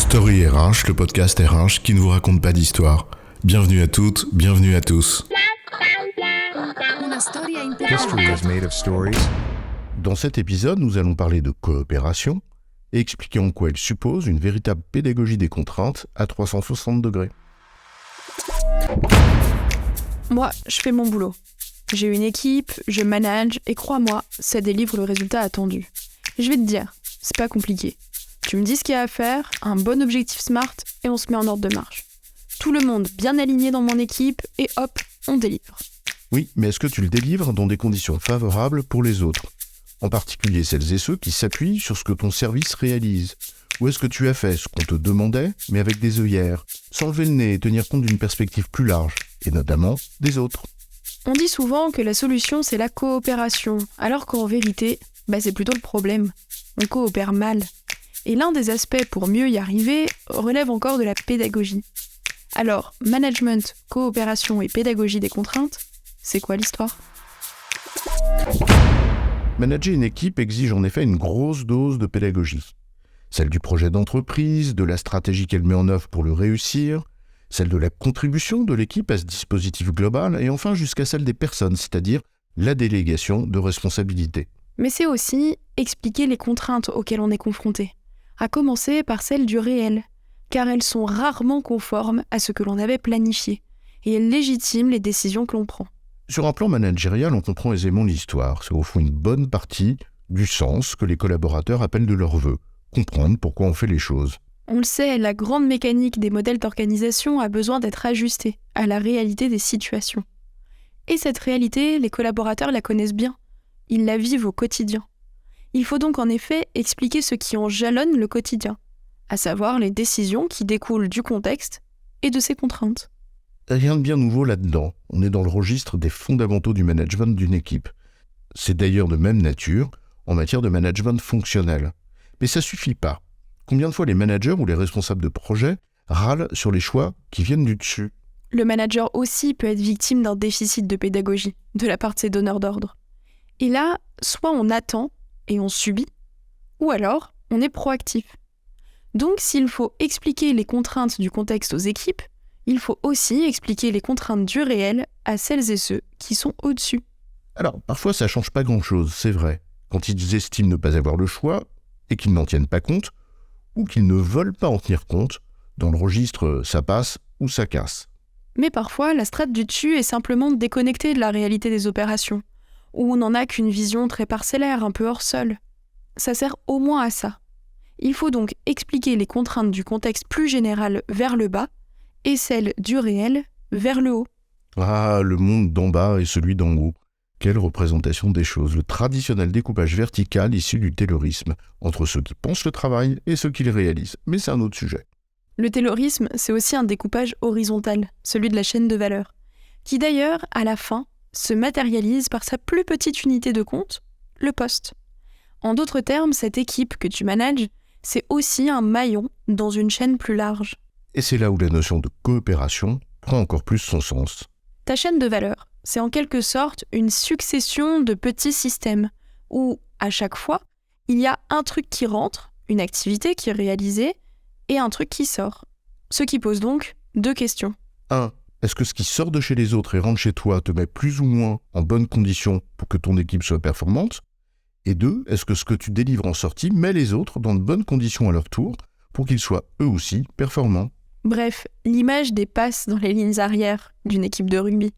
Story RH, le podcast RH qui ne vous raconte pas d'histoire. Bienvenue à toutes, bienvenue à tous. History is made of stories. Dans cet épisode, nous allons parler de coopération et expliquer en quoi elle suppose une véritable pédagogie des contraintes à 360 degrés. Moi, je fais mon boulot. J'ai une équipe, je manage et crois-moi, ça délivre le résultat attendu. Je vais te dire, c'est pas compliqué. Tu me dis ce qu'il y a à faire, un bon objectif SMART et on se met en ordre de marche. Tout le monde bien aligné dans mon équipe et hop, on délivre. Oui, mais est-ce que tu le délivres dans des conditions favorables pour les autres ? En particulier celles et ceux qui s'appuient sur ce que ton service réalise. Ou est-ce que tu as fait ce qu'on te demandait, mais avec des œillères, sans lever le nez et tenir compte d'une perspective plus large, et notamment des autres ? On dit souvent que la solution c'est la coopération, alors qu'en vérité, c'est plutôt le problème. On coopère mal. Et l'un des aspects pour mieux y arriver relève encore de la pédagogie. Alors, management, coopération et pédagogie des contraintes, c'est quoi l'histoire ? Manager une équipe exige en effet une grosse dose de pédagogie. Celle du projet d'entreprise, de la stratégie qu'elle met en œuvre pour le réussir, celle de la contribution de l'équipe à ce dispositif global, et enfin jusqu'à celle des personnes, c'est-à-dire la délégation de responsabilité. Mais c'est aussi expliquer les contraintes auxquelles on est confronté, à commencer par celles du réel, car elles sont rarement conformes à ce que l'on avait planifié, et elles légitiment les décisions que l'on prend. Sur un plan managérial, on comprend aisément l'histoire. C'est au fond une bonne partie du sens que les collaborateurs appellent de leur vœu, comprendre pourquoi on fait les choses. On le sait, la grande mécanique des modèles d'organisation a besoin d'être ajustée à la réalité des situations. Et cette réalité, les collaborateurs la connaissent bien. Ils la vivent au quotidien. Il faut donc en effet expliquer ce qui en jalonne le quotidien, à savoir les décisions qui découlent du contexte et de ses contraintes. Rien de bien nouveau là-dedans. On est dans le registre des fondamentaux du management d'une équipe. C'est d'ailleurs de même nature en matière de management fonctionnel. Mais ça suffit pas. Combien de fois les managers ou les responsables de projet râlent sur les choix qui viennent du dessus ? Le manager aussi peut être victime d'un déficit de pédagogie de la part de ses donneurs d'ordre. Et là, soit on attend et on subit, ou alors on est proactif. Donc s'il faut expliquer les contraintes du contexte aux équipes, il faut aussi expliquer les contraintes du réel à celles et ceux qui sont au-dessus. Alors, parfois ça change pas grand-chose, c'est vrai. Quand ils estiment ne pas avoir le choix et qu'ils n'en tiennent pas compte, ou qu'ils ne veulent pas en tenir compte, dans le registre ça passe ou ça casse. Mais parfois, la strate du dessus est simplement déconnectée de la réalité des opérations, où on n'en a qu'une vision très parcellaire, un peu hors sol. Ça sert au moins à ça. Il faut donc expliquer les contraintes du contexte plus général vers le bas, et celles du réel vers le haut. Ah, le monde d'en bas et celui d'en haut. Quelle représentation des choses, le traditionnel découpage vertical issu du taylorisme, entre ceux qui pensent le travail et ceux qui le réalisent. Mais c'est un autre sujet. Le taylorisme, c'est aussi un découpage horizontal, celui de la chaîne de valeur, qui d'ailleurs, à la fin, se matérialise par sa plus petite unité de compte, le poste. En d'autres termes, cette équipe que tu manages, c'est aussi un maillon dans une chaîne plus large. Et c'est là où la notion de coopération prend encore plus son sens. Ta chaîne de valeur, c'est en quelque sorte une succession de petits systèmes où, à chaque fois, il y a un truc qui rentre, une activité qui est réalisée, et un truc qui sort. Ce qui pose donc 2 questions. 1. Est-ce que ce qui sort de chez les autres et rentre chez toi te met plus ou moins en bonne condition pour que ton équipe soit performante ? Et 2. Est-ce que ce que tu délivres en sortie met les autres dans de bonnes conditions à leur tour pour qu'ils soient eux aussi performants ? Bref, l'image des passes dans les lignes arrières d'une équipe de rugby.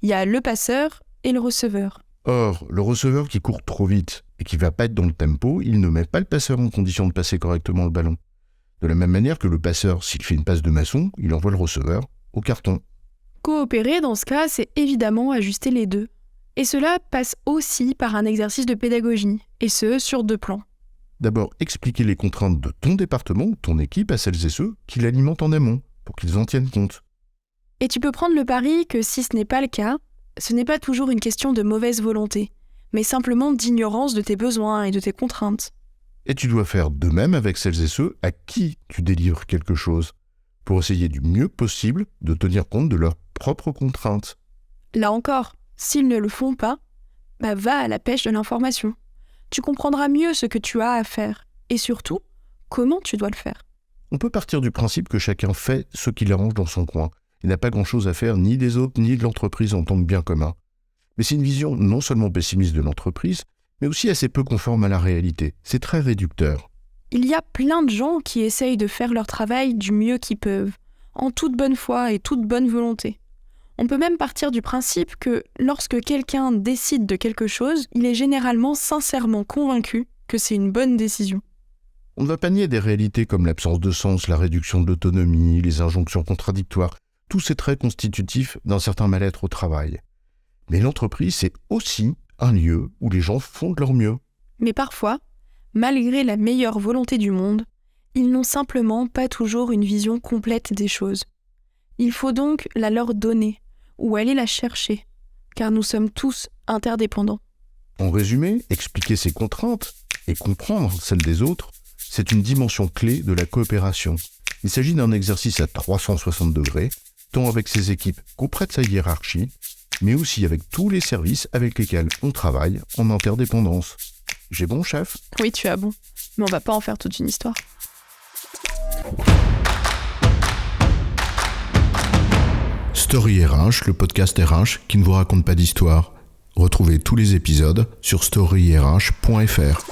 Il y a le passeur et le receveur. Or, le receveur qui court trop vite et qui va pas être dans le tempo, il ne met pas le passeur en condition de passer correctement le ballon. De la même manière que le passeur, s'il fait une passe de maçon, il envoie le receveur au carton. Coopérer, dans ce cas, c'est évidemment ajuster les deux. Et cela passe aussi par un exercice de pédagogie, et ce, sur 2 plans. D'abord, expliquer les contraintes de ton département ou ton équipe à celles et ceux qui l'alimentent en amont, pour qu'ils en tiennent compte. Et tu peux prendre le pari que si ce n'est pas le cas, ce n'est pas toujours une question de mauvaise volonté, mais simplement d'ignorance de tes besoins et de tes contraintes. Et tu dois faire de même avec celles et ceux à qui tu délivres quelque chose, pour essayer du mieux possible de tenir compte de leurs propres contraintes. Là encore, s'ils ne le font pas, va à la pêche de l'information. Tu comprendras mieux ce que tu as à faire, et surtout, comment tu dois le faire. On peut partir du principe que chacun fait ce qui l'arrange dans son coin et n'a pas grand-chose à faire ni des autres ni de l'entreprise en tant que bien commun. Mais c'est une vision non seulement pessimiste de l'entreprise, mais aussi assez peu conforme à la réalité. C'est très réducteur. Il y a plein de gens qui essayent de faire leur travail du mieux qu'ils peuvent, en toute bonne foi et toute bonne volonté. On peut même partir du principe que lorsque quelqu'un décide de quelque chose, il est généralement sincèrement convaincu que c'est une bonne décision. On ne va pas nier des réalités comme l'absence de sens, la réduction de l'autonomie, les injonctions contradictoires. Tout c'est très constitutif d'un certain mal-être au travail. Mais l'entreprise, c'est aussi un lieu où les gens font de leur mieux. Mais parfois, malgré la meilleure volonté du monde, ils n'ont simplement pas toujours une vision complète des choses. Il faut donc la leur donner, ou aller la chercher, car nous sommes tous interdépendants. En résumé, expliquer ses contraintes et comprendre celles des autres, c'est une dimension clé de la coopération. Il s'agit d'un exercice à 360 degrés, tant avec ses équipes qu'auprès de sa hiérarchie, mais aussi avec tous les services avec lesquels on travaille en interdépendance. J'ai bon, chef ? Oui, tu as bon, mais on va pas en faire toute une histoire. Story RH, le podcast RH qui ne vous raconte pas d'histoire. Retrouvez tous les épisodes sur storyrh.fr.